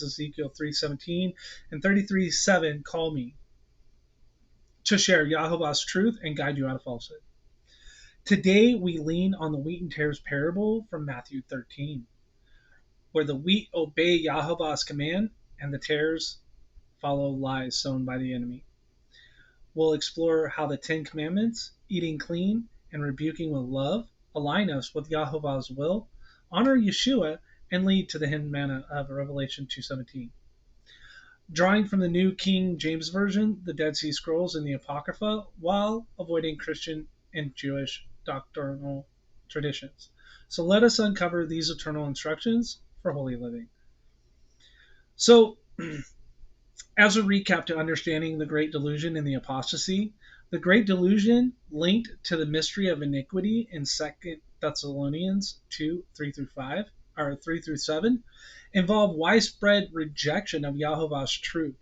Ezekiel 3:17 and 33:7 call me to share Yahovah's truth and guide you out of falsehood. Today we lean on the wheat and tares parable from Matthew 13, where the wheat obey Yahovah's command and the tares follow lies sown by the enemy. We'll explore how the Ten Commandments, eating clean and rebuking with love, align us with Yahovah's will, honor Yeshua, and lead to the hidden manna of Revelation 2:17. Drawing from the New King James Version, the Dead Sea Scrolls, and the Apocrypha, while avoiding Christian and Jewish doctrinal traditions. So let us uncover these eternal instructions for holy living. So, as a recap to understanding the Great Delusion and the apostasy, the Great Delusion, linked to the mystery of iniquity in 2 Thessalonians 2, 3-5, or 3-7, involve widespread rejection of Yahovah's truth,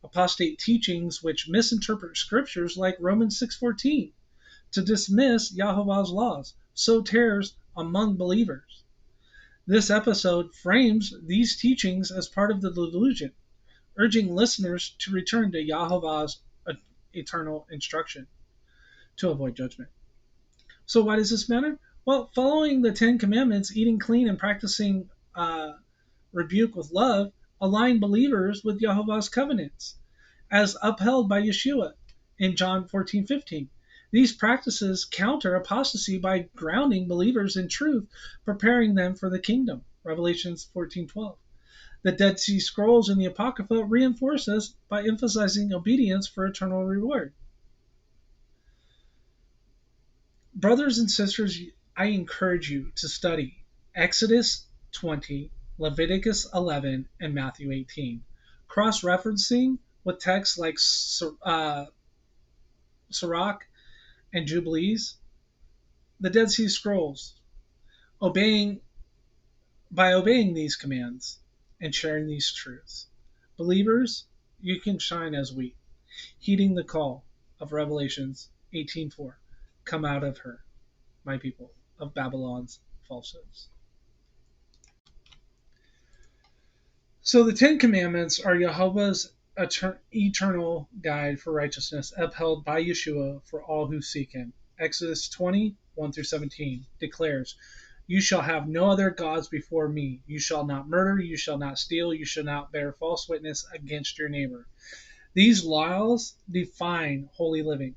apostate teachings which misinterpret scriptures like Romans 6:14 to dismiss Yahovah's laws, sow tares among believers. This episode frames these teachings as part of the delusion, urging listeners to return to Yahovah's eternal instruction to avoid judgment. So why does this matter? Well, following the Ten Commandments, eating clean and practicing rebuke with love align believers with Yahovah's covenants, as upheld by Yeshua in John 14:15. These practices counter apostasy by grounding believers in truth, preparing them for the kingdom. Revelations 14:12. The Dead Sea Scrolls and the Apocrypha reinforce this by emphasizing obedience for eternal reward. Brothers and sisters, I encourage you to study Exodus 20, Leviticus 11, and Matthew 18, cross-referencing with texts like Sirach and Jubilees, the Dead Sea Scrolls, by obeying these commands and sharing these truths. Believers, you can shine as wheat, heeding the call of Revelations 18:4. Come out of her, my people, of Babylon's falsehoods. So the Ten Commandments are Yahovah's eternal guide for righteousness, upheld by Yeshua for all who seek him. Exodus 20, 1-17 declares, "You shall have no other gods before me. You shall not murder. You shall not steal. You shall not bear false witness against your neighbor." These laws define holy living.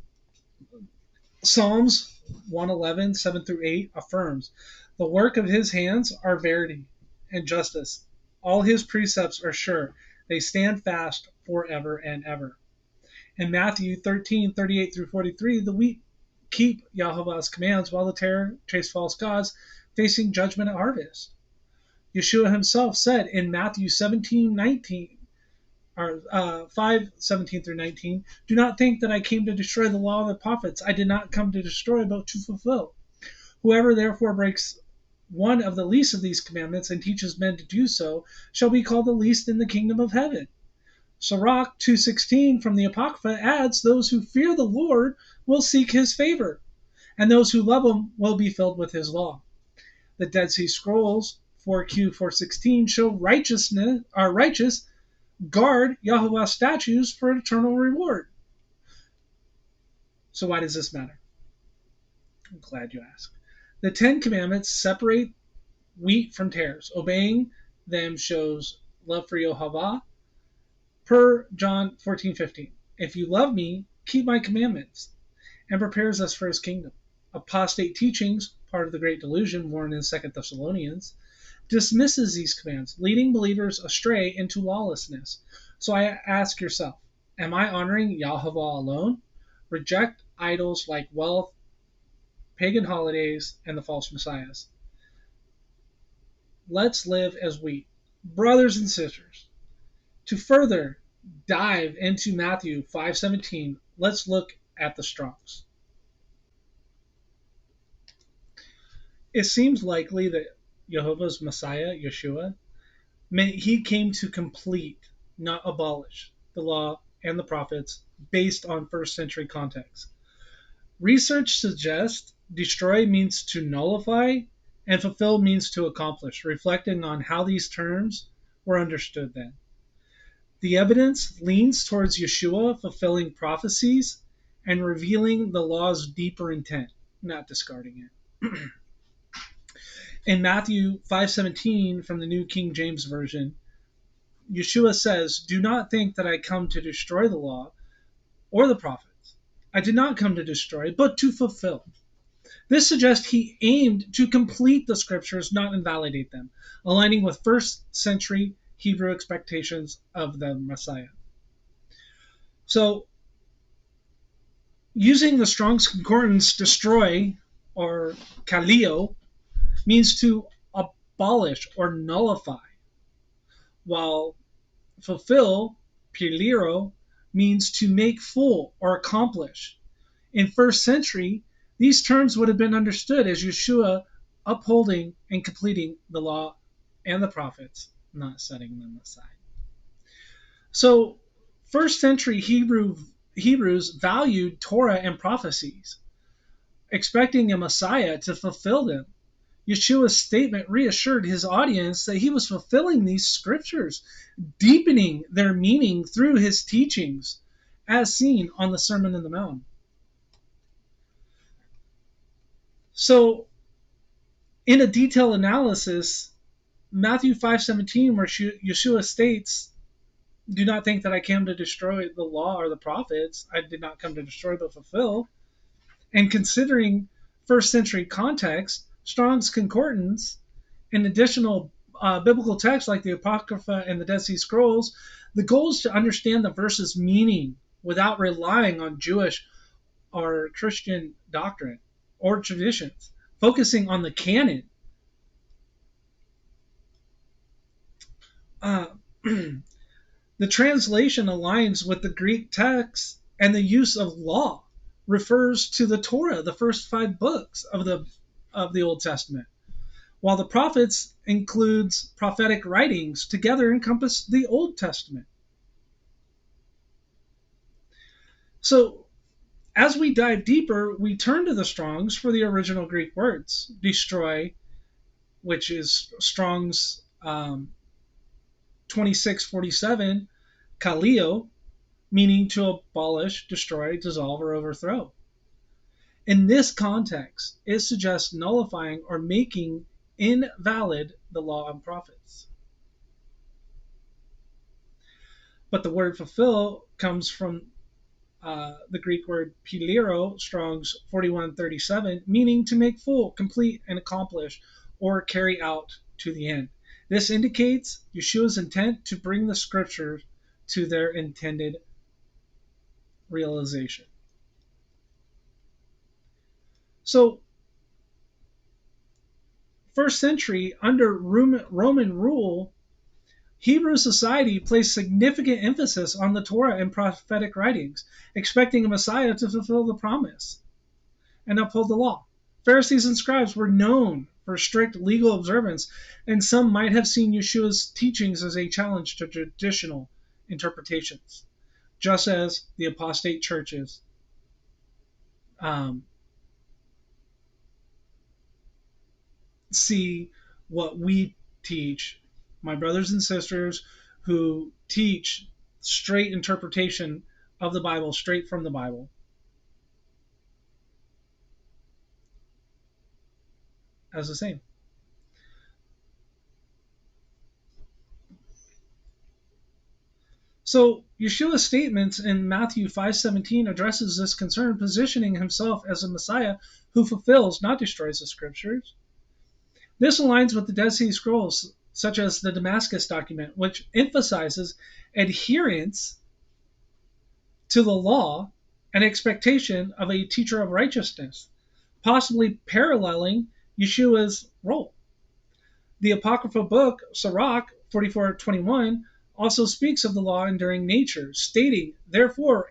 Psalms 111, 7-8 affirms, "The work of his hands are verity and justice. All his precepts are sure. They stand fast forever and ever." In Matthew 13, 38-43, the wheat keep Yahovah's commands while the tare chase false gods, facing judgment at harvest. Yeshua himself said in Matthew 17:19, or 5:17-19, "Do not think that I came to destroy the law of the prophets. I did not come to destroy, but to fulfill. Whoever therefore breaks one of the least of these commandments and teaches men to do so shall be called the least in the kingdom of heaven." Sirach 2:16 from the Apocrypha adds, "Those who fear the Lord will seek his favor, and those who love him will be filled with his law." The Dead Sea Scrolls 4Q416 show righteous guard Yahovah's statutes for eternal reward. So why does this matter? I'm glad you asked. The Ten Commandments separate wheat from tares. Obeying them shows love for Yahovah, per John 14:15. "If you love me, keep my commandments," and prepares us for his kingdom. Apostate teachings, part of the Great Delusion warned in 2 Thessalonians, dismisses these commands, leading believers astray into lawlessness. So I ask yourself, am I honoring Yahovah alone? Reject idols like wealth, pagan holidays, and the false messiahs. Let's live as wheat. Brothers and sisters, to further dive into Matthew 5:17, let's look at the Strongs. It seems likely that Yahovah's Messiah, Yeshua, he came to complete, not abolish, the law and the prophets based on first century context. Research suggests destroy means to nullify and fulfill means to accomplish, reflecting on how these terms were understood then. The evidence leans towards Yeshua fulfilling prophecies and revealing the law's deeper intent, not discarding it. In Matthew 5:17 from the New King James Version, Yeshua says, "Do not think that I come to destroy the law or the prophets. I did not come to destroy, but to fulfill." This suggests he aimed to complete the scriptures, not invalidate them, aligning with first century Hebrew expectations of the Messiah. So, using the Strong's Concordance, destroy, or kaleo, means to abolish or nullify, while fulfill, piliro, means to make full or accomplish. In first century, these terms would have been understood as Yeshua upholding and completing the law and the prophets, not setting them aside. So, first century Hebrews valued Torah and prophecies, expecting a Messiah to fulfill them. Yeshua's statement reassured his audience that he was fulfilling these scriptures, deepening their meaning through his teachings, as seen on the Sermon on the Mount. So, in a detailed analysis, Matthew 5:17, where Yeshua states, "Do not think that I came to destroy the law or the prophets. I did not come to destroy but fulfill." And considering first century context, Strong's Concordance, and additional biblical texts like the Apocrypha and the Dead Sea Scrolls, the goal is to understand the verse's meaning without relying on Jewish or Christian doctrine or traditions, focusing on the canon. The translation aligns with the Greek text, and the use of law refers to the Torah, the first 5 books of the Old Testament, while the prophets includes prophetic writings together encompass the Old Testament. So, as we dive deeper, we turn to the Strong's for the original Greek words. Destroy, which is Strong's 2647, kaleo, meaning to abolish, destroy, dissolve, or overthrow. In this context, it suggests nullifying or making invalid the law and prophets. But the word fulfill comes from the Greek word piliro, Strong's 4137, meaning to make full, complete, and accomplish, or carry out to the end. This indicates Yeshua's intent to bring the scriptures to their intended realization. So, first century, under Roman rule, Hebrew society placed significant emphasis on the Torah and prophetic writings, expecting a Messiah to fulfill the promise and uphold the law. Pharisees and scribes were known for strict legal observance, and some might have seen Yeshua's teachings as a challenge to traditional interpretations, just as the apostate churches see what we teach, my brothers and sisters who teach straight interpretation of the Bible, straight from the Bible, as the same. So Yeshua's statements in Matthew 5:17 addresses this concern, positioning himself as a Messiah who fulfills, not destroys, the scriptures. This aligns with the Dead Sea Scrolls, such as the Damascus document, which emphasizes adherence to the law and expectation of a teacher of righteousness, possibly paralleling Yeshua's role. The Apocryphal book, Sirach 44:21, also speaks of the law enduring nature, stating, therefore,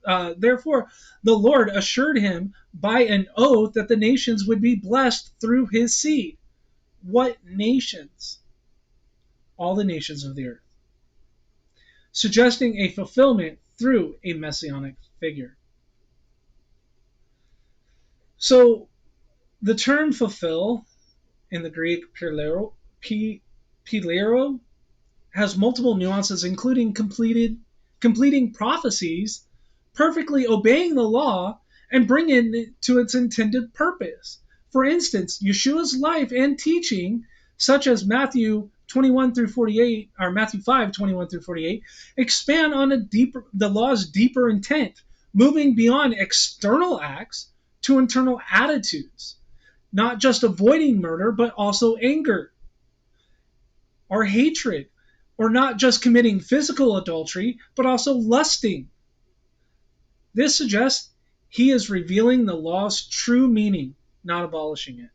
the Lord assured him by an oath that the nations would be blessed through his seed. What nations? All the nations of the earth. Suggesting a fulfillment through a messianic figure. So, the term fulfill in the Greek pilero has multiple nuances, including completing prophecies, perfectly obeying the law, and bringing it to its intended purpose. For instance, Yeshua's life and teaching, such as Matthew 21 through 48, or Matthew 5:21 through 48, expand on the law's deeper intent, moving beyond external acts to internal attitudes, not just avoiding murder, but also anger or hatred, or not just committing physical adultery, but also lusting. This suggests he is revealing the law's true meaning, not abolishing it.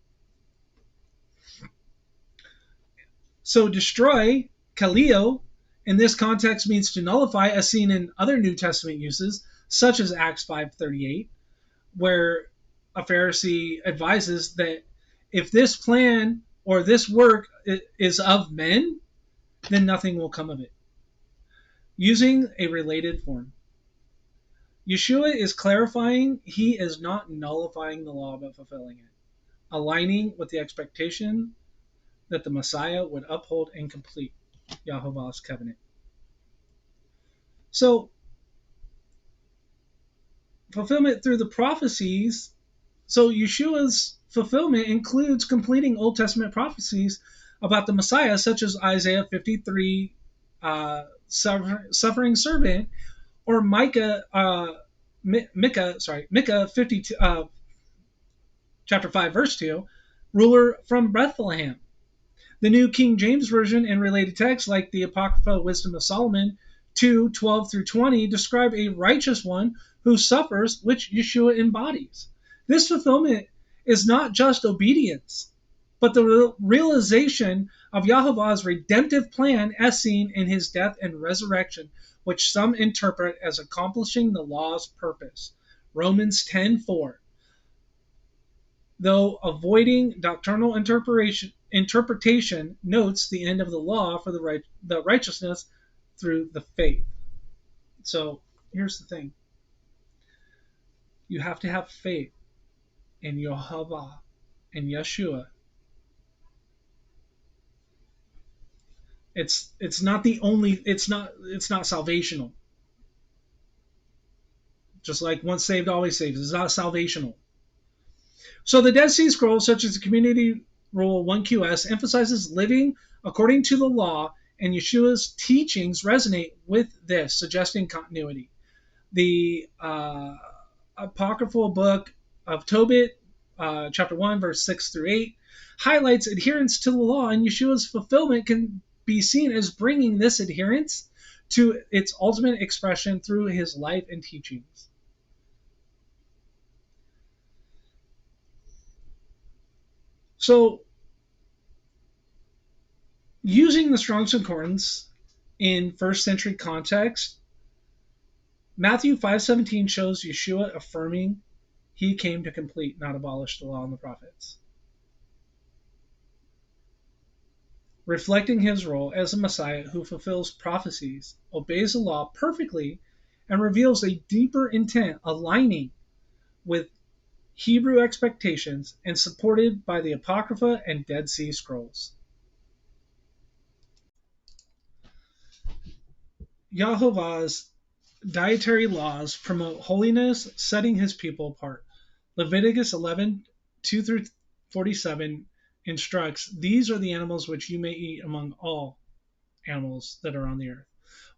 So destroy, kaleo, in this context means to nullify, as seen in other New Testament uses, such as Acts 5:38, where a Pharisee advises that if this plan or this work is of men, then nothing will come of it. Using a related form. Yeshua is clarifying he is not nullifying the law but fulfilling it, aligning with the expectation that the Messiah would uphold and complete Yahovah's covenant. So, fulfillment through the prophecies. So, Yeshua's fulfillment includes completing Old Testament prophecies about the Messiah, such as Isaiah 53, suffering servant, or Micah 52, chapter 5, verse 2, ruler from Bethlehem. The New King James Version and related texts, like the Apocrypha Wisdom of Solomon 2:12 through 20, describe a righteous one who suffers, which Yeshua embodies. This fulfillment is not just obedience, but the realization of Yahovah's redemptive plan as seen in his death and resurrection, which some interpret as accomplishing the law's purpose. Romans 10:4. Though avoiding doctrinal interpretation notes the end of the law for the righteousness through the faith. So here's the thing. You have to have faith in Yahovah and Yeshua. It's not the only it's not salvational. Just like once saved, always saved. It's not salvational. So the Dead Sea Scrolls, such as the Community Rule 1QS, emphasizes living according to the law, and Yeshua's teachings resonate with this, suggesting continuity. The apocryphal book of Tobit, chapter 1, verse 6 through 8, highlights adherence to the law, and Yeshua's fulfillment can be seen as bringing this adherence to its ultimate expression through his life and teachings. So, using the Strong's Concordance in first century context, Matthew 5:17 shows Yeshua affirming he came to complete, not abolish, the law and the prophets, reflecting his role as a Messiah who fulfills prophecies, obeys the law perfectly, and reveals a deeper intent aligning with Hebrew expectations and supported by the Apocrypha and Dead Sea Scrolls. Yahovah's dietary laws promote holiness, setting his people apart. Leviticus 11:2 through 47 instructs, "These are the animals which you may eat among all animals that are on the earth.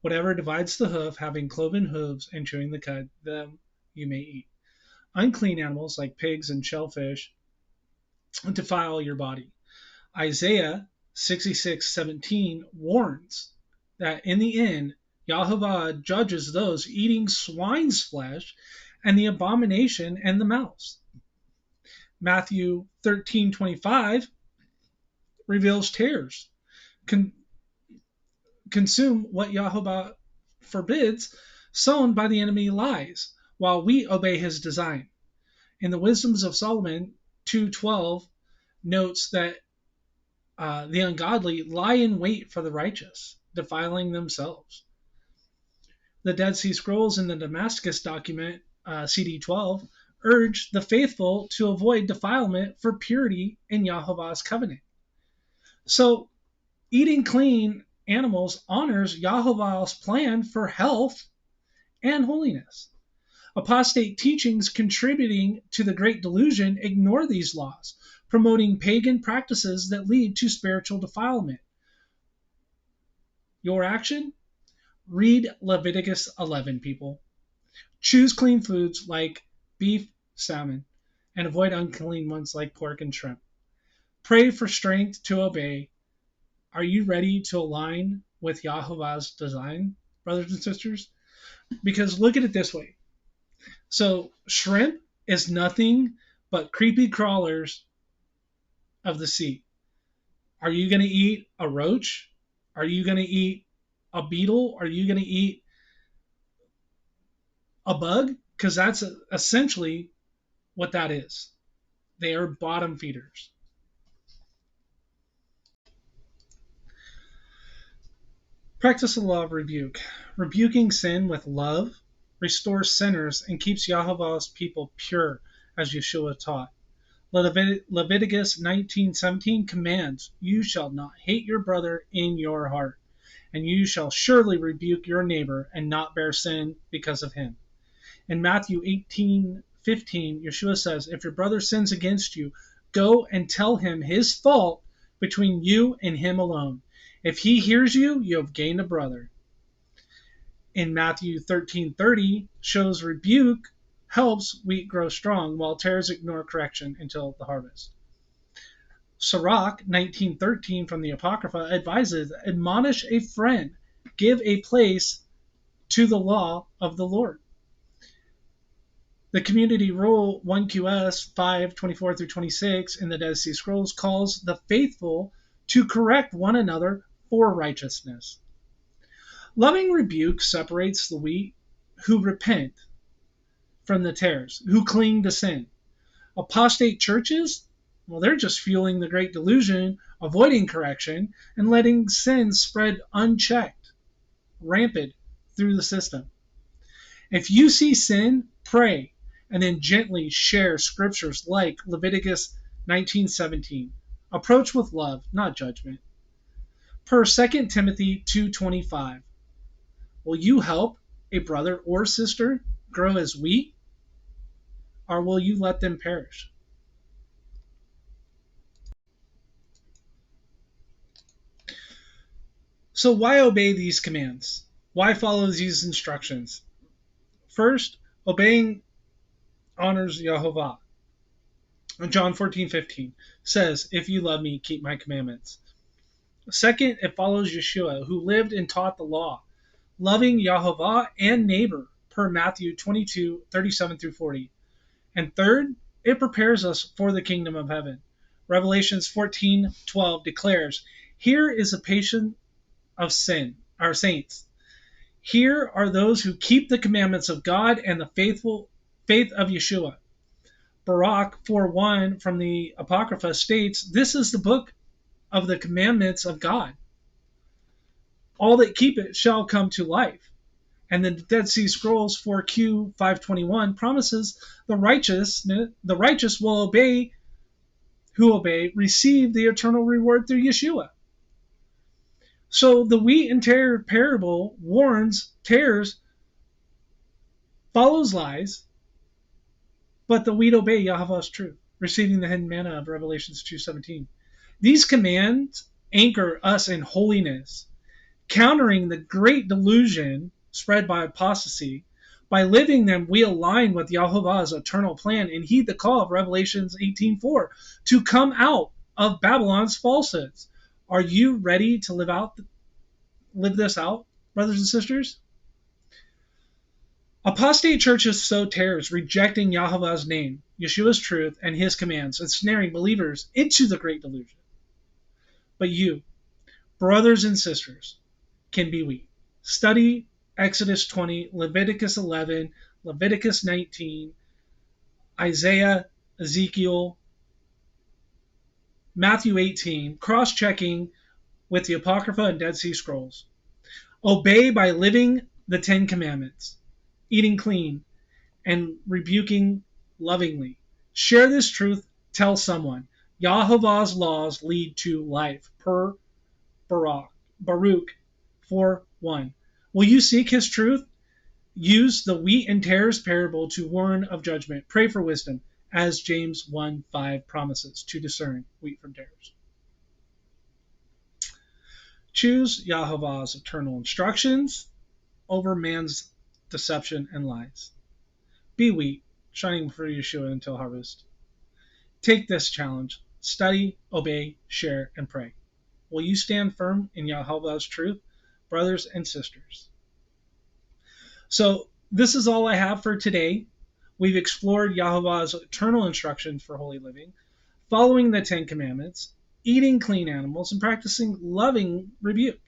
Whatever divides the hoof, having cloven hooves and chewing the cud, them you may eat. Unclean animals like pigs and shellfish defile your body." Isaiah 66:17 warns that in the end, Yahovah judges those eating swine's flesh and the abomination and the mouse. Matthew 13:25 reveals tares. Consume what Yahovah forbids, sown by the enemy lies, while we obey his design. In the Wisdoms of Solomon 2:12 notes that the ungodly lie in wait for the righteous, defiling themselves. The Dead Sea Scrolls in the Damascus document, CD 12, urge the faithful to avoid defilement for purity in Yahovah's covenant. So, eating clean animals honors Yahovah's plan for health and holiness. Apostate teachings contributing to the Great Delusion ignore these laws, promoting pagan practices that lead to spiritual defilement. Your action? Read Leviticus 11, people. Choose clean foods like beef, salmon, and avoid unclean ones like pork and shrimp. Pray for strength to obey. Are you ready to align with Yahovah's design, brothers and sisters? Because look at it this way. So, shrimp is nothing but creepy crawlers of the sea. Are you going to eat a roach? Are you going to eat a beetle? Are you going to eat a bug? Because that's essentially what that is. They are bottom feeders. Practice the law of rebuke. Rebuking sin with love restores sinners and keeps Yahovah's people pure, as Yeshua taught. Leviticus 19:17 commands, "You shall not hate your brother in your heart, and you shall surely rebuke your neighbor and not bear sin because of him." In Matthew 18:15, Yeshua says, "If your brother sins against you, go and tell him his fault between you and him alone. If he hears you, you have gained a brother." In Matthew 13:30 shows rebuke helps wheat grow strong, while tares ignore correction until the harvest. Sirach 19:13 from the Apocrypha advises, "Admonish a friend, give a place to the law of the Lord." The Community Rule 1QS 5:24 through 26 in the Dead Sea Scrolls calls the faithful to correct one another for righteousness. Loving rebuke separates the wheat who repent from the tares, who cling to sin. Apostate churches, well, they're just fueling the Great Delusion, avoiding correction, and letting sin spread unchecked, rampant through the system. If you see sin, pray, and then gently share scriptures like Leviticus 19:17. Approach with love, not judgment. Per 2 Timothy 2:25. Will you help a brother or sister grow as wheat, or will you let them perish? So why obey these commands? Why follow these instructions? First, obeying honors Yahovah. John 14:15 says, "If you love me, keep my commandments." Second, it follows Yeshua, who lived and taught the law, loving Yahovah and neighbor, per Matthew 22:37 through 40. And third, it prepares us for the kingdom of heaven. Revelations 14:12 declares, "Here is a patient of sin, our saints. Here are those who keep the commandments of God and the faith of Yeshua." Baruch 4:1 from the Apocrypha states, "This is the book of the commandments of God. All that keep it shall come to life." And the Dead Sea Scrolls 4Q 521 promises the righteous will obey, who obey, receive the eternal reward through Yeshua. So the wheat and tare parable warns tares, follows lies, but the wheat obey Yahovah's truth, receiving the hidden manna of Revelations 2:17. These commands anchor us in holiness, countering the great delusion spread by apostasy. By living them, we align with Yahovah's eternal plan and heed the call of Revelations 18:4 to come out of Babylon's falsehoods. Are you ready to live this out, brothers and sisters? Apostate churches sow tares, rejecting Yahovah's name, Yeshua's truth, and his commands, ensnaring believers into the great delusion. But you, brothers and sisters, can be wheat. Study Exodus 20, Leviticus 11, Leviticus 19, Isaiah, Ezekiel, Matthew 18, cross-checking with the Apocrypha and Dead Sea Scrolls. Obey by living the 10 Commandments, eating clean, and rebuking lovingly. Share this truth, tell someone. Yahovah's laws lead to life. Per Baruch 4:1. Will you seek his truth? Use the wheat and tares parable to warn of judgment. Pray for wisdom, as James 1:5 promises, to discern wheat from tares. Choose Yahovah's eternal instructions over man's deception and lies. Be wheat, shining for Yeshua until harvest. Take this challenge. Study, obey, share, and pray. Will you stand firm in Yahovah's truth, brothers and sisters? So, this is all I have for today. We've explored Yahovah's eternal instructions for holy living, following the Ten Commandments, eating clean animals, and practicing loving rebuke.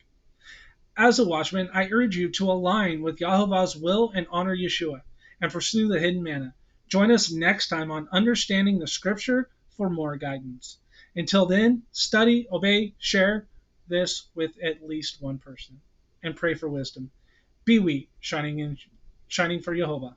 As a watchman, I urge you to align with Yahovah's will and honor Yeshua, and pursue the hidden manna. Join us next time on Understanding the Scripture for more guidance. Until then, study, obey, share this with at least one person, and pray for wisdom. Be we shining for Yahovah.